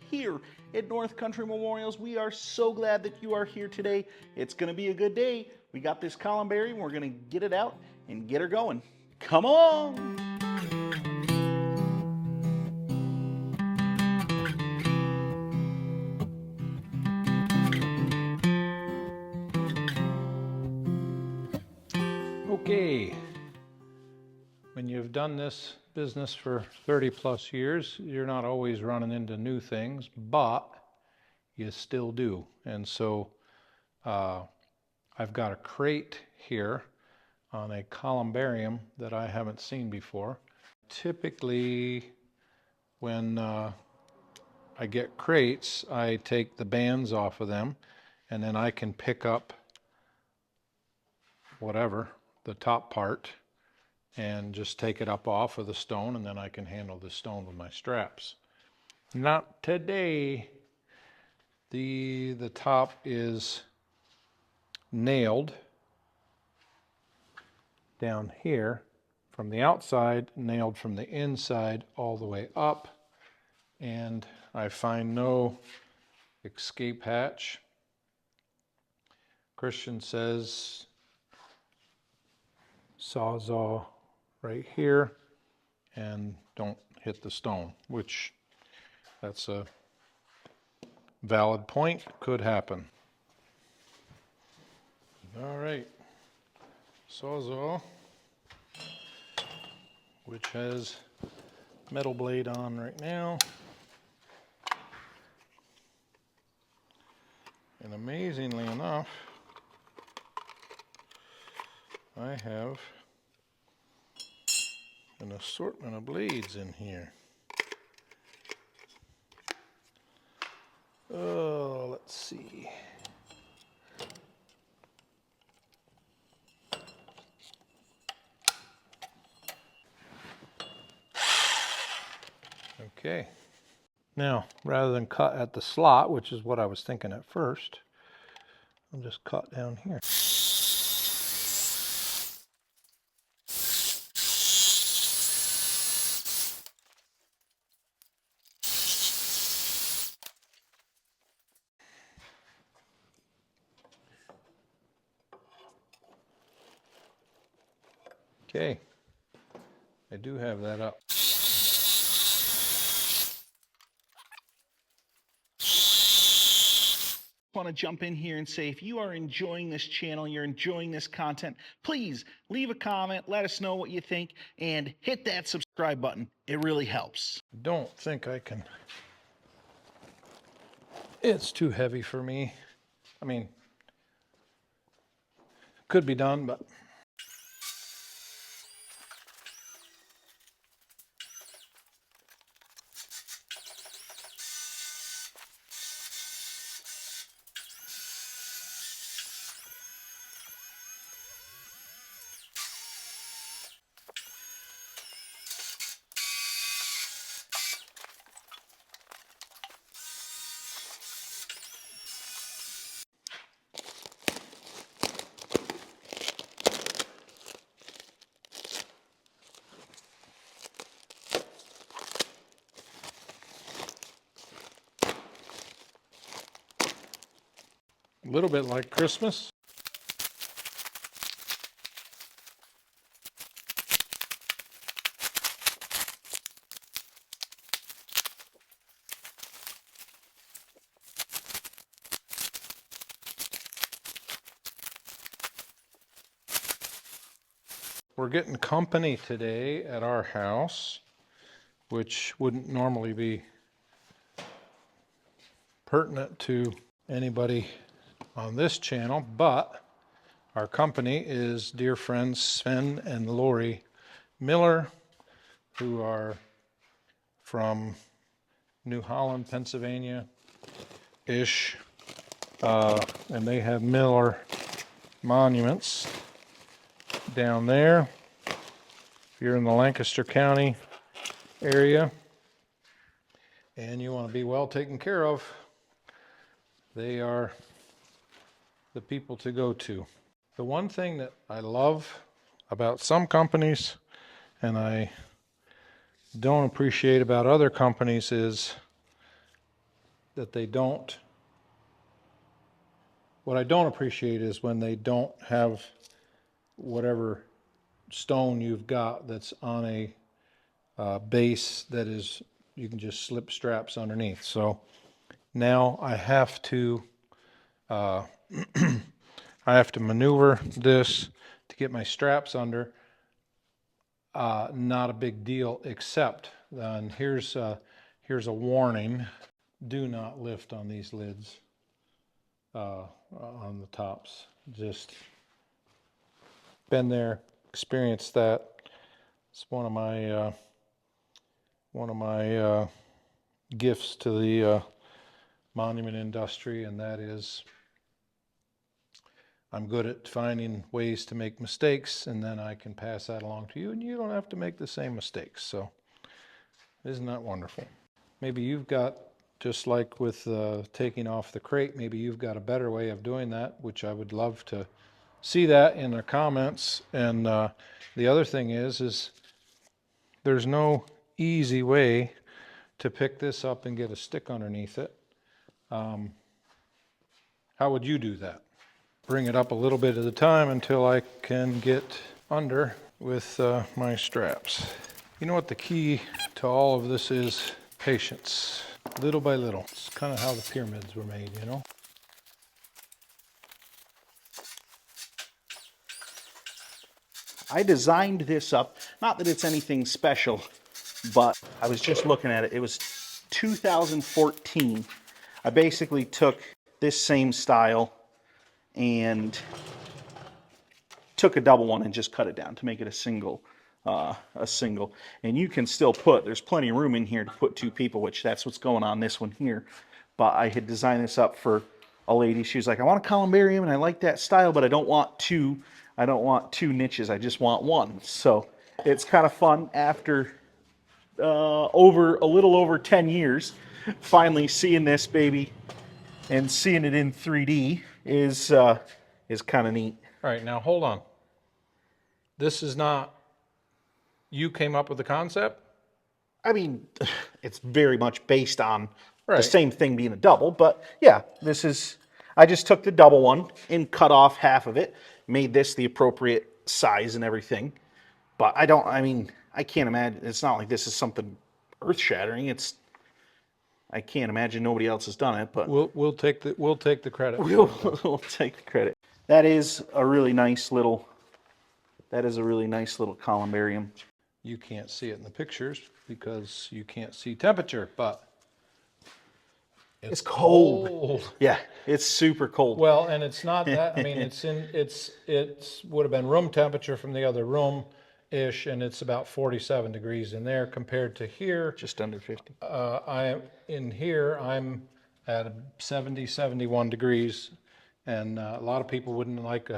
Here at North Country Memorials. We are so glad that you are here today. It's going to be a good day. We got this columbarium. We're going to get it out and get her going. Come on! Okay, when you've done this business for 30 plus years, you're not always running into new things, but you still do. And so I've got a crate here on a columbarium that I haven't seen before. Typically, when I get crates, I take the bands off of them, and then I can pick up whatever, the top part, and just take it up off of the stone, and then I can handle the stone with my straps. Not today. The top is nailed down here from the outside, nailed from the inside all the way up, and I find no escape hatch. Christian says sawzall right here and don't hit the stone, which that's a valid point, could happen. All right, sawzall, which has metal blade on right now, and amazingly enough, I have an assortment of blades in here. Oh, let's see. Okay. Now, rather than cut at the slot, which is what I was thinking at first, I'll just cut down here. Okay, I do have that up. I want to jump in here and say, if you are enjoying this channel, you're enjoying this content, please leave a comment, let us know what you think, and hit that subscribe button. It really helps. Don't think I can. It's too heavy for me. I mean, could be done, but a little bit like Christmas. We're getting company today at our house, which wouldn't normally be pertinent to anybody on this channel, but our company is dear friends Sven and Lori Miller, who are from New Holland, Pennsylvania-ish, and they have Miller Monuments down there. If you're in the Lancaster County area and you want to be well taken care of, they are the people to go to. The one thing that I love about some companies and I don't appreciate about other companies is that they don't, what I don't appreciate is when they don't have whatever stone you've got that's on a base that is, you can just slip straps underneath. So now I have to I have to maneuver this to get my straps under. Not a big deal, except and here's a warning: do not lift on these lids on the tops. Just been there, experienced that. It's one of my gifts to the monument industry, and that is I'm good at finding ways to make mistakes, and then I can pass that along to you, and you don't have to make the same mistakes. So isn't that wonderful? Maybe you've got, just like with taking off the crate, maybe you've got a better way of doing that, which I would love to see that in the comments. And the other thing is there's no easy way to pick this up and get a stick underneath it. How would you do that? Bring it up a little bit at a time until I can get under with my straps. You know what the key to all of this is? Patience. Little by little. It's kind of how the pyramids were made, you know? I designed this up, not that it's anything special, but I was just looking at it. It was 2014. I basically took this same style and took a double one and just cut it down to make it a single. And you can still put, there's plenty of room in here to put 2 people, which that's what's going on this one here. But I had designed this up for a lady. She was like, I want a columbarium and I like that style, but I don't want two niches. I just want one. So it's kind of fun after a little over 10 years, finally seeing this baby and seeing it in 3D is kind of neat. All right, now hold on. This is not, you came up with the concept? I mean, it's very much based on the Right. same thing being a double, but yeah, I just took the double one and cut off half of it, made this the appropriate size and everything. But I can't imagine, it's not like this is something earth-shattering. I can't imagine nobody else has done it, but We'll take the credit. we'll take the credit. That is a really nice little columbarium. You can't see it in the pictures because you can't see temperature, but It's cold. Yeah, it's super cold. Well, and it's not that, I mean, it's would have been room temperature from the other room-ish, and it's about 47 degrees in there compared to here. Just under 50. I'm at 70, 71 degrees, and a lot of people wouldn't like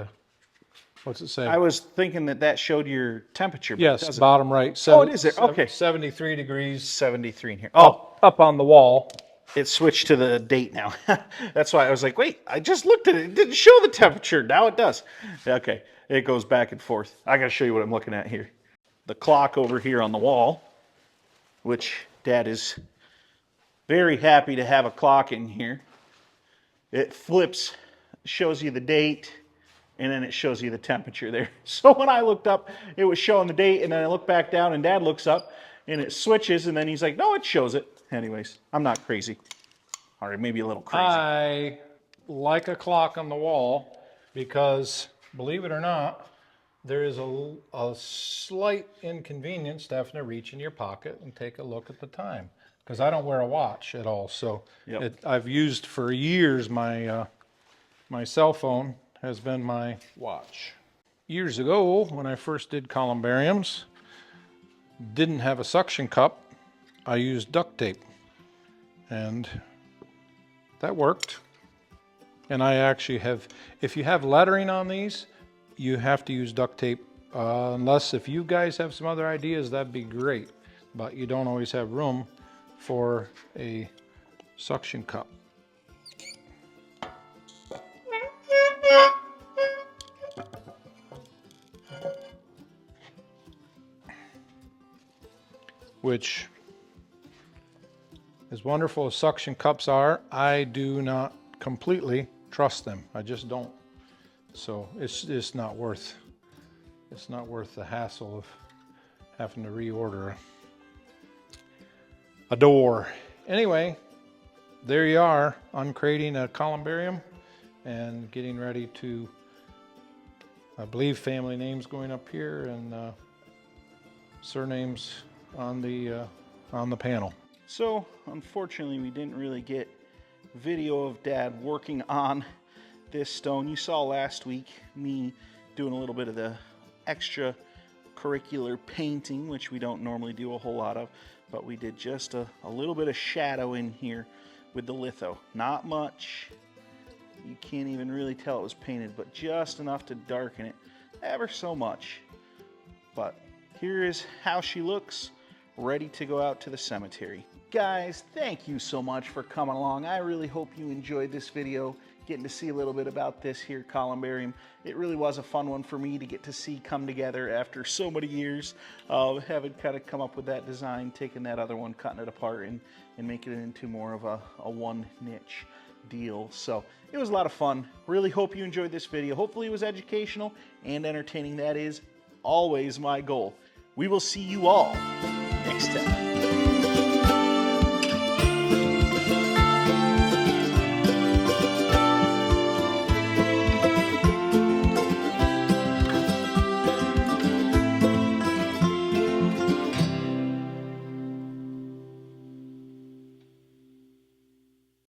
what's it say? I was thinking that showed your temperature. But Yes, it doesn't. bottom right. Oh, it is there. Okay. 73 degrees 73 in here. Oh, up on the wall. it switched to the date now. That's why I was like, wait, I just looked at it. It didn't show the temperature. Now it does. Okay, it goes back and forth. I got to show you what I'm looking at here. The clock over here on the wall, which Dad is very happy to have a clock in here. It flips, shows you the date, and then it shows you the temperature there. So when I looked up, it was showing the date, and then I look back down, and Dad looks up, and it switches, and then he's like, no, it shows it. Anyways, I'm not crazy. Or maybe a little crazy. I like a clock on the wall because, believe it or not, there is a slight inconvenience to having to reach in your pocket and take a look at the time. Because I don't wear a watch at all, so Yep. I've used for years my cell phone has been my watch. Years ago, when I first did columbariums, didn't have a suction cup, I used duct tape, and that worked. And I actually have, if you have lettering on these, you have to use duct tape, unless if you guys have some other ideas, that'd be great, but you don't always have room for a suction cup. Which As wonderful as suction cups are, I do not completely trust them. I just don't. So it's just not worth the hassle of having to reorder a door. Anyway, there you are, uncrating a columbarium and getting ready to, I believe, family names going up here and surnames on the panel. So unfortunately we didn't really get video of Dad working on this stone. You saw last week me doing a little bit of the extra curricular painting, which we don't normally do a whole lot of, but we did just a little bit of shadow in here with the litho. Not much. You can't even really tell it was painted, but just enough to darken it ever so much. But here is how she looks, ready to go out to the cemetery. Guys, thank you so much for coming along. I really hope you enjoyed this video, getting to see a little bit about this here columbarium. It really was a fun one for me to get to see come together after so many years of having kind of come up with that design, taking that other one, cutting it apart, and making it into more of a one niche deal. So it was a lot of fun. Really hope you enjoyed this video. Hopefully it was educational and entertaining. That is always my goal. We will see you all next time.